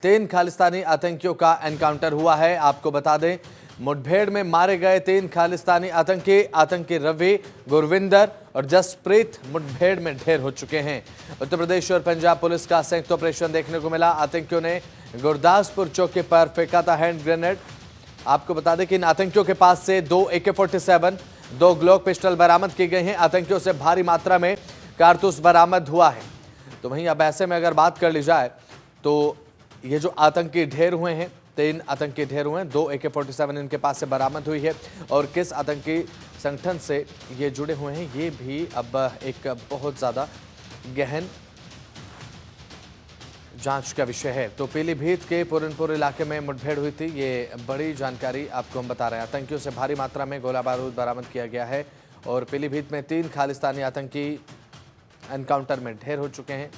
तीन खालिस्तानी आतंकियों का एनकाउंटर हुआ है। आपको बता दें, मुठभेड़ में मारे गए तीन खालिस्तानी आतंकी रवि, गुरविंदर और जसप्रीत मुठभेड़ में ढेर हो चुके हैं। उत्तर प्रदेश और पंजाब पुलिस का संयुक्त ऑपरेशन देखने को मिला। आतंकियों ने गुरदासपुर चौकी पर फेंका था हैंड ग्रेनेड। आपको बता दें कि इन आतंकियों के पास से 2 AK-47, 2 ग्लॉक पिस्टल बरामद की गई हैं। आतंकियों से भारी मात्रा में कारतूस बरामद हुआ है। तो वहीं अब ऐसे में अगर बात कर ली जाए तो ये जो आतंकी ढेर हुए हैं, 3 आतंकी ढेर हुए हैं, 2 AK-47 इनके पास से बरामद हुई है और किस आतंकी संगठन से ये जुड़े हुए हैं ये भी अब एक बहुत ज़्यादा गहन जांच का विषय है। तो पीलीभीत के पूरनपुर इलाके में मुठभेड़ हुई थी, ये बड़ी जानकारी आपको हम बता रहे हैं। आतंकियों से भारी मात्रा में गोला बारूद बरामद किया गया है और पीलीभीत में 3 खालिस्तानी आतंकी एनकाउंटर में ढेर हो चुके हैं।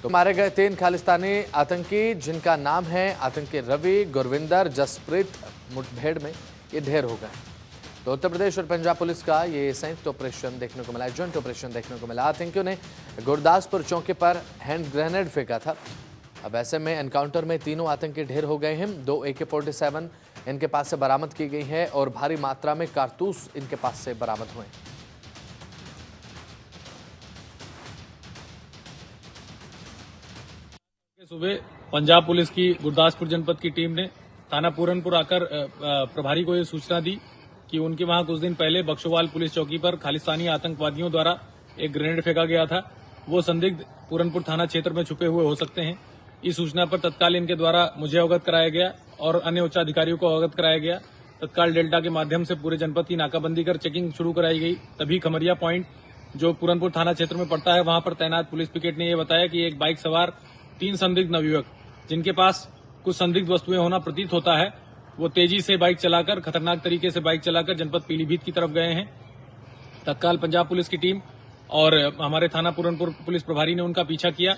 तो मारे गए 3 खालिस्तानी आतंकी जिनका नाम है आतंकी रवि, गुरविंदर, जसप्रीत, मुठभेड़ में ये ढेर हो गए। तो उत्तर प्रदेश और पंजाब पुलिस का ये संयुक्त ऑपरेशन देखने को मिला, जॉइंट ऑपरेशन देखने को मिला। आतंकियों ने गुरदासपुर चौकी पर हैंड ग्रेनेड फेंका था। अब ऐसे में एनकाउंटर में तीनों आतंकी ढेर हो गए हैं। 2 AK-47 इनके पास से बरामद की गई है और भारी मात्रा में कारतूस इनके पास से बरामद हुए। सुबह पंजाब पुलिस की गुरदासपुर जनपद की टीम ने थाना पूरनपुर आकर प्रभारी को ये सूचना दी कि उनके वहां कुछ दिन पहले बक्सोवाल पुलिस चौकी पर खालिस्तानी आतंकवादियों द्वारा एक ग्रेनेड फेंका गया था। वो संदिग्ध पूरनपुर थाना क्षेत्र में छुपे हुए हो सकते हैं। इस सूचना पर तत्काल इनके द्वारा मुझे अवगत कराया गया और अन्य उच्च अधिकारियों को अवगत कराया गया। तत्काल डेल्टा के माध्यम से पूरे जनपद की नाकाबंदी कर चेकिंग शुरू कराई गई। तभी खमरिया पॉइंट जो पूरनपुर थाना क्षेत्र में पड़ता है वहां पर तैनात पुलिस पिकेट ने यह बताया कि एक बाइक सवार 3 संदिग्ध नवयुवक जिनके पास कुछ संदिग्ध वस्तुएं होना प्रतीत होता है, वो तेजी से बाइक चलाकर, खतरनाक तरीके से बाइक चलाकर जनपद पीलीभीत की तरफ गए हैं। तत्काल पंजाब पुलिस की टीम और हमारे थाना पूरनपुर पुलिस प्रभारी ने उनका पीछा किया।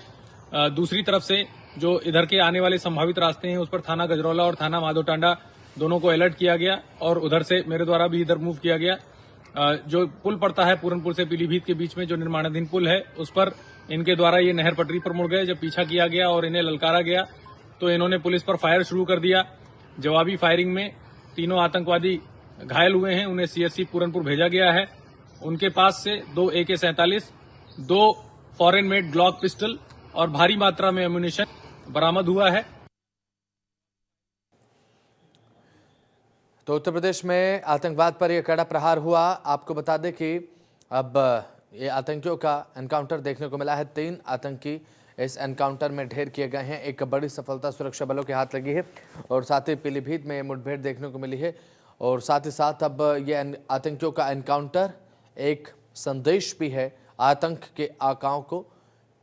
दूसरी तरफ से जो इधर के आने वाले संभावित रास्ते हैं उस पर थाना गजरौला और थाना माधोटांडा दोनों को अलर्ट किया गया और उधर से मेरे द्वारा भी इधर मूव किया गया। जो पुल पड़ता है पूरनपुर से पीलीभीत के बीच में, जो निर्माणाधीन पुल है, उस पर इनके द्वारा ये नहर पटरी पर मुड़ गए। जब पीछा किया गया और इन्हें ललकारा गया तो इन्होंने पुलिस पर फायर शुरू कर दिया। जवाबी फायरिंग में तीनों आतंकवादी घायल हुए हैं। उन्हें CSC पूरनपुर भेजा गया है। उनके पास से 2 AK-47, 2 foreign made Glock pistol और भारी मात्रा में एम्यूनिशन बरामद हुआ है। तो उत्तर प्रदेश में आतंकवाद पर यह कड़ा प्रहार हुआ। आपको बता दें कि अब ये आतंकियों का एनकाउंटर देखने को मिला है। 3 आतंकी इस एनकाउंटर में ढेर किए गए हैं। एक बड़ी सफलता सुरक्षा बलों के हाथ लगी है और साथ ही पीलीभीत में मुठभेड़ देखने को मिली है और साथ ही साथ अब ये आतंकियों का एनकाउंटर एक संदेश भी है आतंक के आकाओं को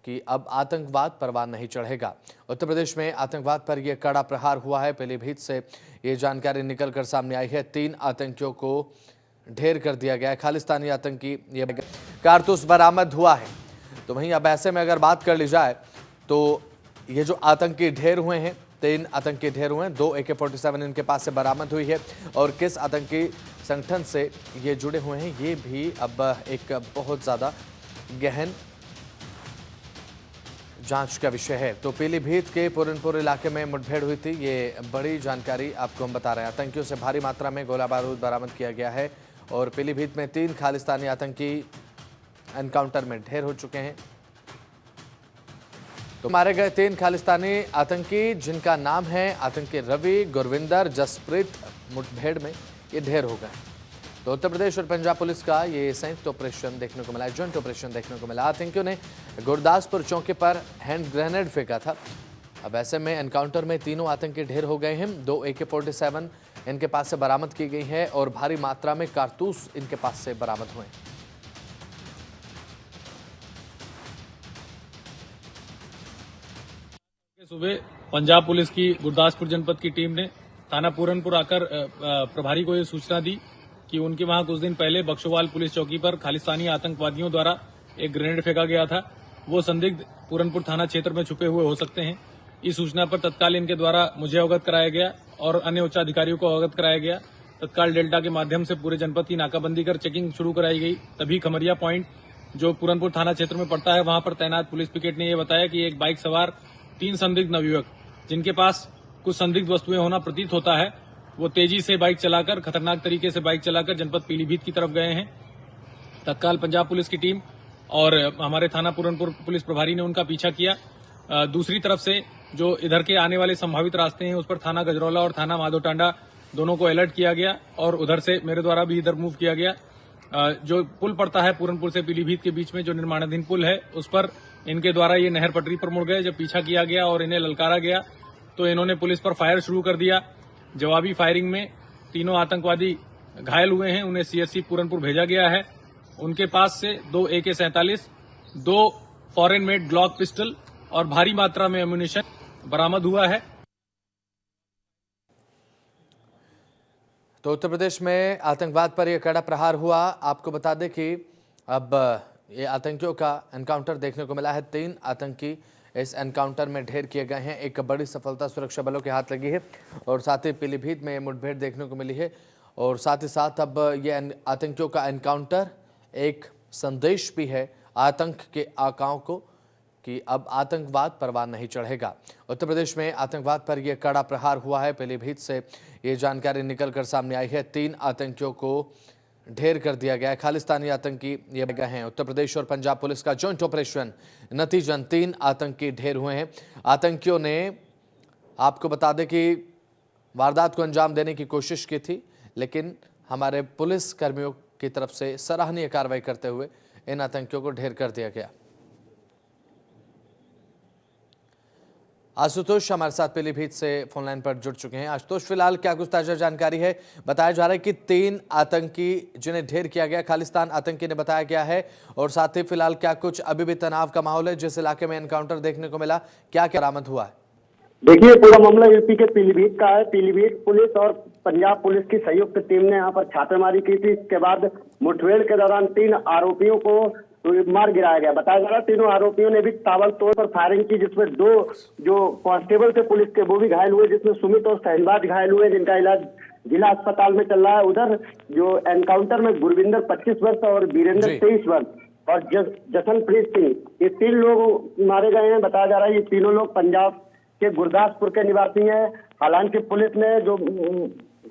कि अब आतंकवाद परवान नहीं चढ़ेगा। उत्तर प्रदेश में आतंकवाद पर यह कड़ा प्रहार हुआ है। पीलीभीत से ये जानकारी निकलकर सामने आई है। 3 आतंकियों को ढेर कर दिया गया है। खालिस्तानी आतंकी ये कारतूस बरामद हुआ है। तो वहीं अब ऐसे में अगर बात कर ली जाए तो ये जो आतंकी ढेर हुए हैं, 3 आतंकी ढेर हुए हैं, 2 AK-47 इनके पास से बरामद हुई है और किस आतंकी संगठन से ये जुड़े हुए हैं ये भी अब एक बहुत ज़्यादा गहन जांच का विषय है। तो पीलीभीत के पूरनपुर इलाके में मुठभेड़ हुई थी, ये बड़ी जानकारी आपको हम बता रहे हैं। आतंकियों से भारी मात्रा में गोला बारूद बरामद किया गया है और पीलीभीत में 3 खालिस्तानी आतंकी एनकाउंटर में ढेर हो चुके हैं। तो मारे गए 3 खालिस्तानी आतंकी जिनका नाम है आतंकी रवि, गुरविंदर, जसप्रीत, मुठभेड़ में ये ढेर हो गए। तो उत्तर प्रदेश और पंजाब पुलिस का ये संयुक्त ऑपरेशन देखने को मिला, जॉइंट ऑपरेशन देखने को मिला। आतंकियों ने गुरदासपुर चौकी पर हैंड ग्रेनेड फेंका था। अब ऐसे में एनकाउंटर में तीनों आतंकी ढेर हो गए हैं। 2 AK-47 इनके पास से बरामद की गई है और भारी मात्रा में कारतूस इनके पास से बरामद हुए। सुबह पंजाब पुलिस की गुरदासपुर जनपद की टीम ने थाना पूरनपुर आकर प्रभारी को ये सूचना दी कि उनके वहां कुछ दिन पहले बक्सोवाल पुलिस चौकी पर खालिस्तानी आतंकवादियों द्वारा एक ग्रेनेड फेंका गया था। वो संदिग्ध पूरनपुर थाना क्षेत्र में छुपे हुए हो सकते हैं। इस सूचना पर तत्काल इनके द्वारा मुझे अवगत कराया गया और अन्य उच्च अधिकारियों को अवगत कराया गया। तत्काल डेल्टा के माध्यम से पूरे जनपद की नाकाबंदी कर चेकिंग शुरू कराई गई। तभी खमरिया पॉइंट जो पूरनपुर थाना क्षेत्र में पड़ता है वहां पर तैनात पुलिस पिकेट ने यह बताया कि एक बाइक सवार 3 संदिग्ध नवयुवक, जिनके पास कुछ संदिग्ध वस्तुएं होना प्रतीत होता है, वो तेजी से बाइक चलाकर, खतरनाक तरीके से बाइक चलाकर जनपद पीलीभीत की तरफ गए हैं। तत्काल पंजाब पुलिस की टीम और हमारे थाना पूरनपुर पुलिस प्रभारी ने उनका पीछा किया। दूसरी तरफ से जो इधर के आने वाले संभावित रास्ते हैं, उस पर थाना गजरौला और थाना माधोटांडा दोनों को अलर्ट किया गया और उधर से मेरे द्वारा भी इधर मूव किया गया। जो पुल पड़ता है पूरनपुर से पीलीभीत के बीच में, जो निर्माणाधीन पुल है, उस पर इनके द्वारा ये नहर पटरी पर मुड़ गए। जब पीछा किया गया और इन्हें ललकारा गया तो इन्होंने पुलिस पर फायर शुरू कर दिया। जवाबी फायरिंग में तीनों आतंकवादी घायल हुए हैं, उन्हें सीएससी पूरनपुर भेजा गया है। उनके पास से 2 AK-47, 2 foreign made Glock pistol और भारी मात्रा में एम्यूनिशन बरामद हुआ है। तो उत्तर प्रदेश में आतंकवाद पर यह कड़ा प्रहार हुआ। आपको बता दें कि अब ये आतंकियों का एनकाउंटर देखने को मिला है। 3 आतंकी इस एनकाउंटर में ढेर किए गए हैं। एक बड़ी सफलता सुरक्षा बलों के हाथ लगी है और साथ ही पीलीभीत में मुठभेड़ देखने को मिली है। और साथ ही साथ अब ये आतंकियों का एनकाउंटर एक संदेश भी है आतंक के आकाओं को कि अब आतंकवाद परवान नहीं चढ़ेगा। उत्तर प्रदेश में आतंकवाद पर यह कड़ा प्रहार हुआ है। पीलीभीत से ये जानकारी निकलकर सामने आई है। 3 आतंकियों को ढेर कर दिया गया है। खालिस्तानी आतंकी ये गए हैं। उत्तर प्रदेश और पंजाब पुलिस का जॉइंट ऑपरेशन नतीजन 3 आतंकी ढेर हुए हैं। आतंकियों ने, आपको बता दें कि वारदात को अंजाम देने की कोशिश की थी, लेकिन हमारे पुलिस कर्मियों की तरफ से सराहनीय कार्रवाई करते हुए इन आतंकियों को ढेर कर दिया गया। आशुतोष हमारे साथ पीलीभीत से फोन लाइन पर जुड़ चुके हैं। आशुतोष, फिलहाल क्या कुछ ताजा जानकारी है? बताया जा रहा है कि 3 आतंकी जिन्हें ढेर किया गया, खालिस्तान आतंकी ने बताया गया है। और साथ ही फिलहाल क्या कुछ अभी भी तनाव का माहौल है? जिस इलाके में एनकाउंटर देखने को मिला, क्या क्या बरामद हुआ है? देखिए, पूरा मामला यूपी के पीलीभीत का है। पीलीभीत पुलिस और पंजाब पुलिस की संयुक्त टीम ने यहाँ पर छापेमारी की थी। इसके बाद मुठभेड़ के दौरान 3 आरोपियों को मार गिराया गया। बताया जा रहा है 3 आरोपियों ने भी ताबड़तोड़ पर फायरिंग की, जिसमें 2 जो कांस्टेबल थे पुलिस के वो भी घायल हुए, जिसमें सुमित और शहनबाज घायल हुए, जिनका इलाज जिला अस्पताल में चल रहा है। उधर जो एनकाउंटर में गुरविंदर 25 वर्ष और वीरेंद्र 23 वर्ष और जसनप्रीत सिंह, ये 3 लोग मारे गए हैं। बताया जा रहा है ये तीनों लोग पंजाब के गुरदासपुर के निवासी हैं।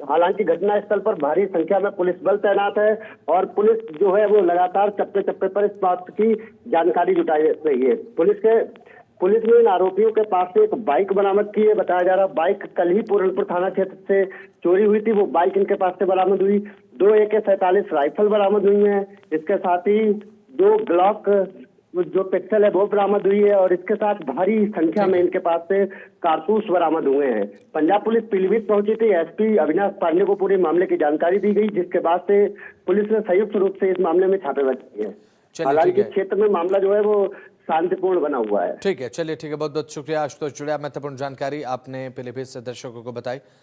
हालांकि घटनास्थल पर भारी संख्या में पुलिस बल तैनात है और पुलिस जो है वो लगातार चप्पे चप्पे पर इस बात की जानकारी जुटाई रही है। पुलिस ने इन आरोपियों के पास से एक बाइक बरामद की है। बताया जा रहा है बाइक कल ही पूरनपुर थाना क्षेत्र से चोरी हुई थी, वो बाइक इनके पास से बरामद हुई। 2 AK-47 राइफल बरामद हुई है। इसके साथ ही 2 ग्लॉक जो पिस्टल है वो बरामद हुई है और इसके साथ भारी संख्या में इनके पास से कारतूस बरामद हुए हैं। पंजाब पुलिस पीलीभीत पहुंची थी। एसपी अविनाश पांडे को पूरे मामले की जानकारी दी गई, जिसके बाद से पुलिस ने संयुक्त रूप से इस मामले में छापेमारी की है। हालांकि क्षेत्र में मामला जो है वो शांतिपूर्ण बना हुआ है। ठीक है, चलिए, ठीक है, बहुत बहुत शुक्रिया आशुतोष। जुड़े महत्वपूर्ण जानकारी आपने पीलीभीत से दर्शकों को बताई।